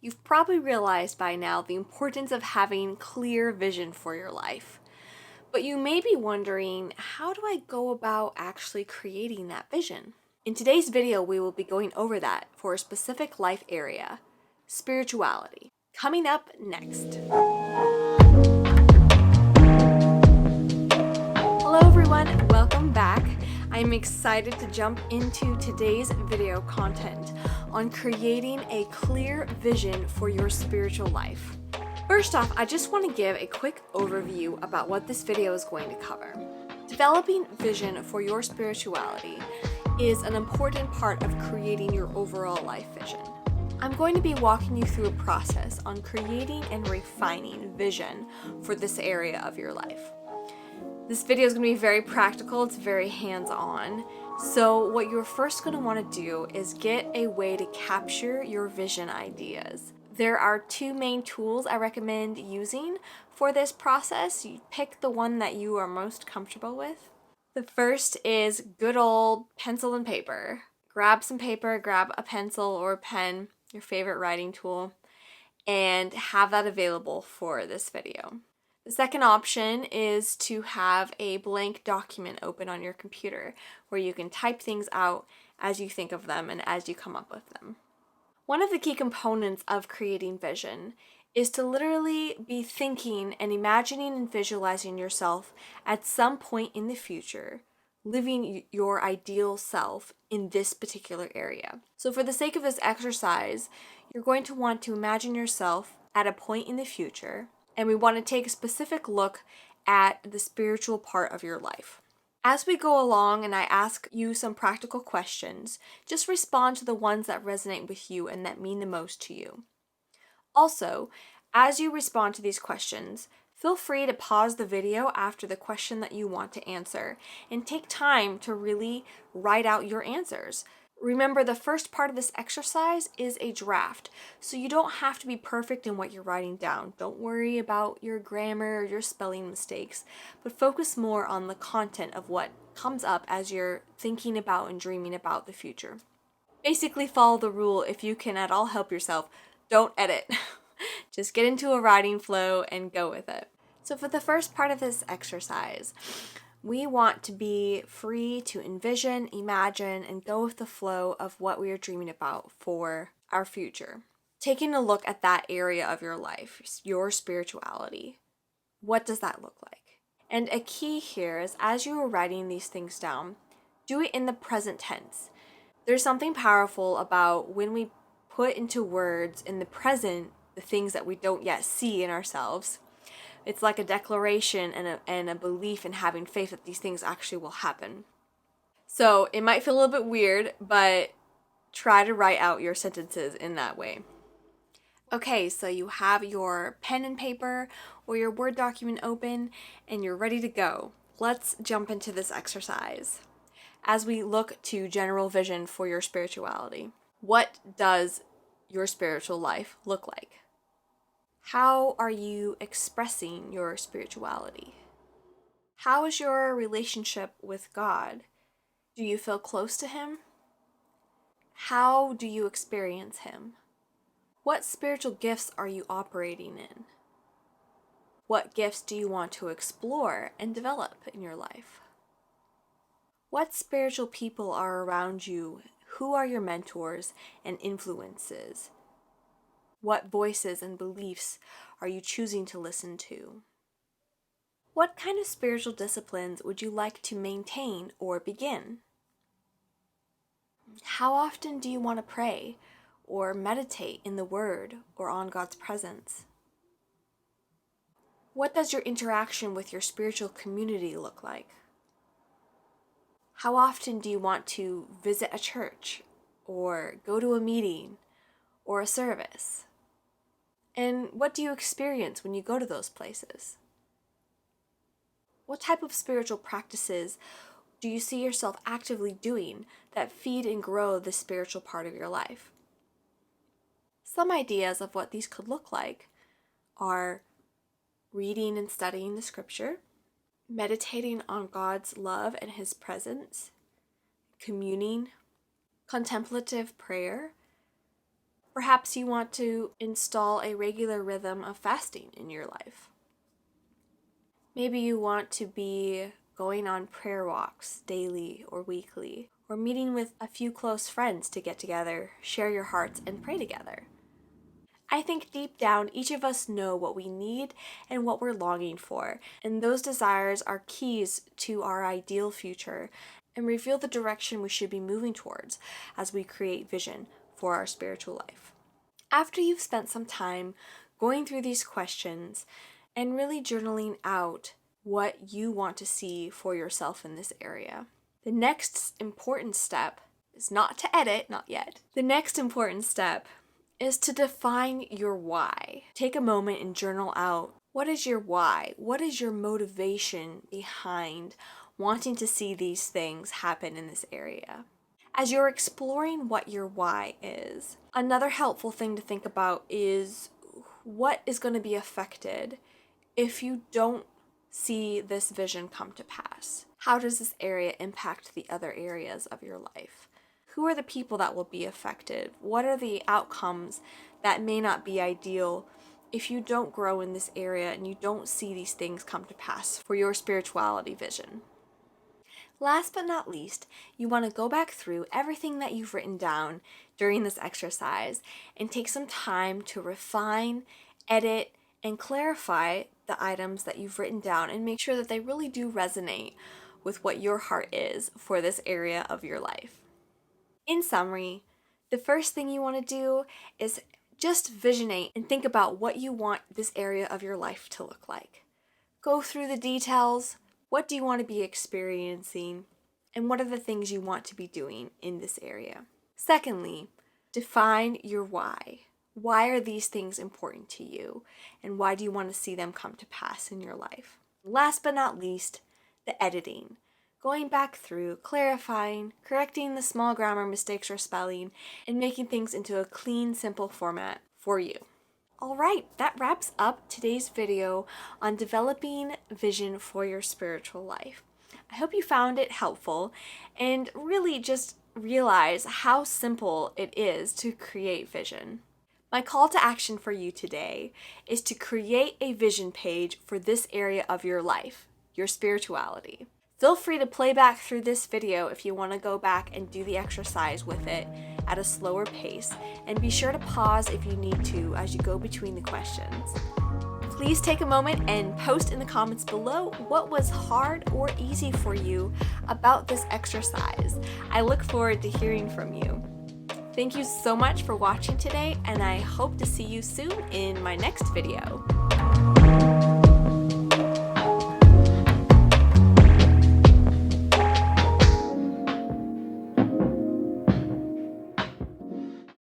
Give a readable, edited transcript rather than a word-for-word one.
You've probably realized by now the importance of having clear vision for your life. But you may be wondering, how do I go about actually creating that vision? In today's video, we will be going over that for a specific life area, spirituality. Coming up next. Hello everyone, welcome back. I'm excited to jump into today's video content on creating a clear vision for your spiritual life. First off, I just want to give a quick overview about what this video is going to cover. Developing vision for your spirituality is an important part of creating your overall life vision. I'm going to be walking you through a process on creating and refining vision for this area of your life. This video is going to be very practical, it's very hands-on. So what you're first going to want to do is get a way to capture your vision ideas. There are two main tools I recommend using for this process. You pick the one that you are most comfortable with. The first is good old pencil and paper. Grab some paper, grab a pencil or a pen, your favorite writing tool, and have that available for this video. The second option is to have a blank document open on your computer where you can type things out as you think of them and as you come up with them. One of the key components of creating vision is to literally be thinking and imagining and visualizing yourself at some point in the future, living your ideal self in this particular area. So for the sake of this exercise, you're going to want to imagine yourself at a point in the future, and we want to take a specific look at the spiritual part of your life. As we go along and I ask you some practical questions, just respond to the ones that resonate with you and that mean the most to you. Also, as you respond to these questions, feel free to pause the video after the question that you want to answer and take time to really write out your answers. Remember, the first part of this exercise is a draft, so you don't have to be perfect in what you're writing down. Don't worry about your grammar or your spelling mistakes, but focus more on the content of what comes up as you're thinking about and dreaming about the future. Basically, follow the rule. If you can at all help yourself, don't edit. Just get into a writing flow and go with it. So for the first part of this exercise, we want to be free to envision, imagine, and go with the flow of what we are dreaming about for our future. Taking a look at that area of your life, your spirituality. What does that look like? And a key here is as you are writing these things down, do it in the present tense. There's something powerful about when we put into words in the present the things that we don't yet see in ourselves. It's like a declaration and a belief in having faith that these things actually will happen. So it might feel a little bit weird, but try to write out your sentences in that way. Okay, so you have your pen and paper or your Word document open and you're ready to go. Let's jump into this exercise as we look to general vision for your spirituality. What does your spiritual life look like? How are you expressing your spirituality? How is your relationship with God? Do you feel close to Him? How do you experience Him? What spiritual gifts are you operating in? What gifts do you want to explore and develop in your life? What spiritual people are around you? Who are your mentors and influences? What voices and beliefs are you choosing to listen to? What kind of spiritual disciplines would you like to maintain or begin? How often do you want to pray or meditate in the Word or on God's presence? What does your interaction with your spiritual community look like? How often do you want to visit a church or go to a meeting or a service? And what do you experience when you go to those places? What type of spiritual practices do you see yourself actively doing that feed and grow the spiritual part of your life? Some ideas of what these could look like are reading and studying the scripture, meditating on God's love and His presence, communing, contemplative prayer, Perhaps you want to install a regular rhythm of fasting in your life. Maybe you want to be going on prayer walks daily or weekly, or meeting with a few close friends to get together, share your hearts, and pray together. I think deep down, each of us know what we need and what we're longing for, and those desires are keys to our ideal future and reveal the direction we should be moving towards as we create vision for our spiritual life. After you've spent some time going through these questions and really journaling out what you want to see for yourself in this area, the next important step is not to edit, not yet. The next important step is to define your why. Take a moment and journal out, what is your why? What is your motivation behind wanting to see these things happen in this area? As you're exploring what your why is, another helpful thing to think about is what is going to be affected if you don't see this vision come to pass. How does this area impact the other areas of your life? Who are the people that will be affected? What are the outcomes that may not be ideal if you don't grow in this area and you don't see these things come to pass for your spirituality vision? Last but not least, you want to go back through everything that you've written down during this exercise and take some time to refine, edit, and clarify the items that you've written down and make sure that they really do resonate with what your heart is for this area of your life. In summary, the first thing you want to do is just visionate and think about what you want this area of your life to look like. Go through the details. What do you want to be experiencing? And what are the things you want to be doing in this area? Secondly, define your why. Why are these things important to you? And why do you want to see them come to pass in your life? Last but not least, the editing. Going back through, clarifying, correcting the small grammar mistakes or spelling, and making things into a clean, simple format for you. All right, that wraps up today's video on developing vision for your spiritual life. I hope you found it helpful and really just realize how simple it is to create vision. My call to action for you today is to create a vision page for this area of your life, your spirituality. Feel free to play back through this video if you want to go back and do the exercise with it at a slower pace, and be sure to pause if you need to as you go between the questions. Please take a moment and post in the comments below what was hard or easy for you about this exercise. I look forward to hearing from you. Thank you so much for watching today, and I hope to see you soon in my next video.